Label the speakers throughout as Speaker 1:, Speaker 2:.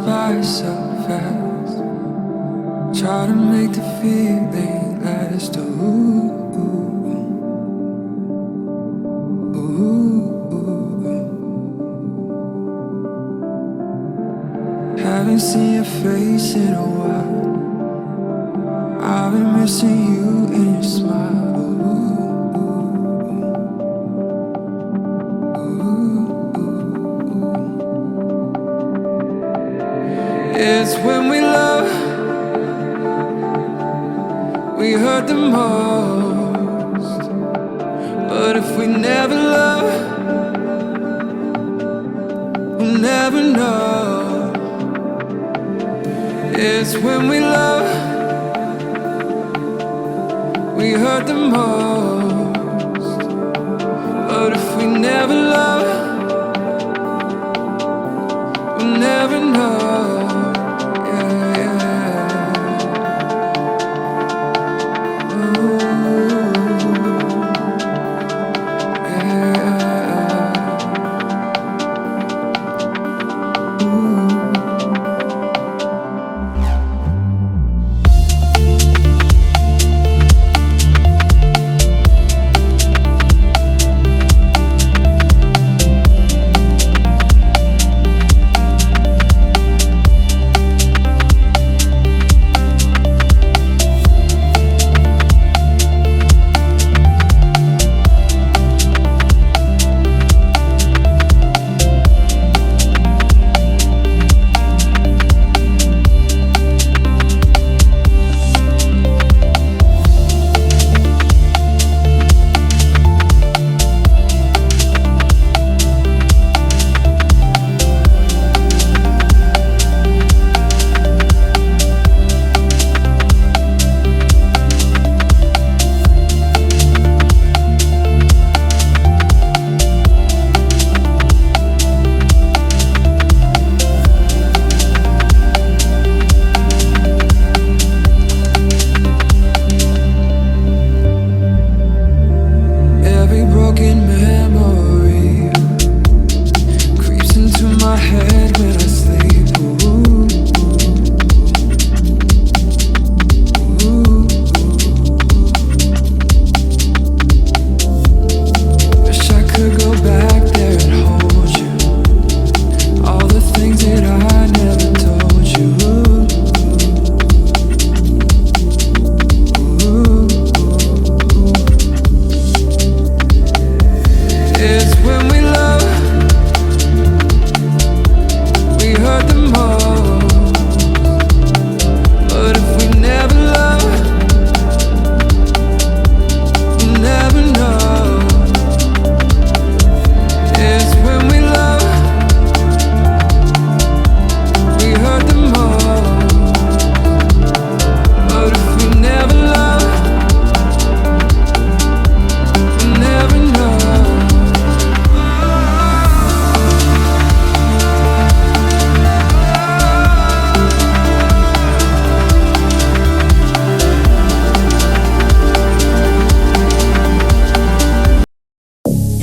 Speaker 1: by so fast. Try to make the feeling last. Ooh, ooh, ooh. Haven't seen your face in a while. I've been missing you and your smile. It's when we love, we hurt the most. But if we never love, we'll never know. It's when we love, we hurt the most. But if we never love, we'll never know.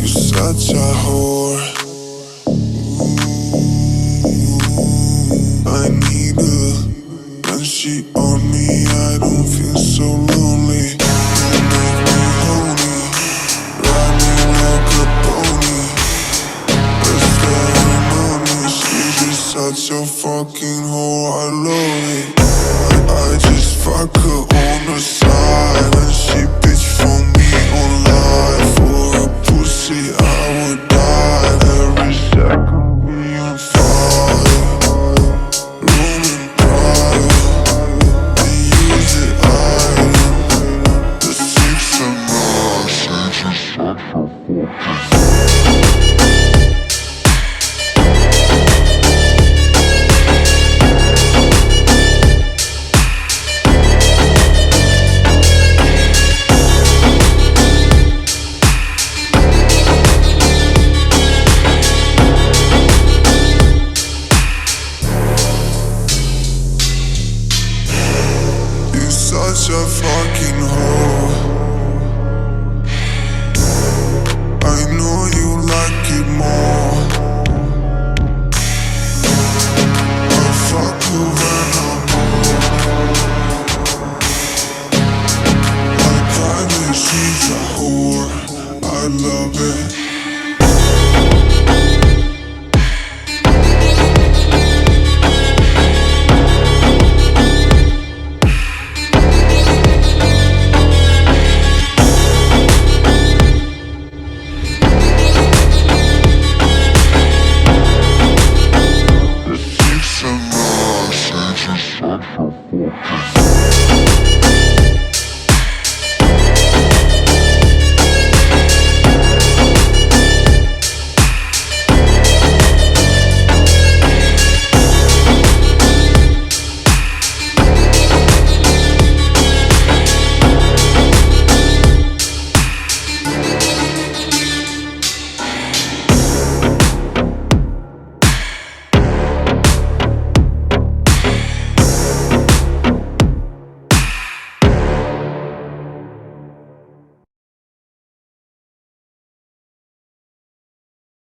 Speaker 2: Such a whore. I need her. When she on me, I don't feel so lonely. You make me horny, ride me like a pony. Let's ceremony. She's just such a fucking whore. I love it. I just fuck her on the side, and she bitch for me online. For a pussy, I would die. Every second we on fire. Room in private, they use it island. The 6 of us, she just such a fucking such a fucking hoe. I know you like it more. I change you, shut the fuck up.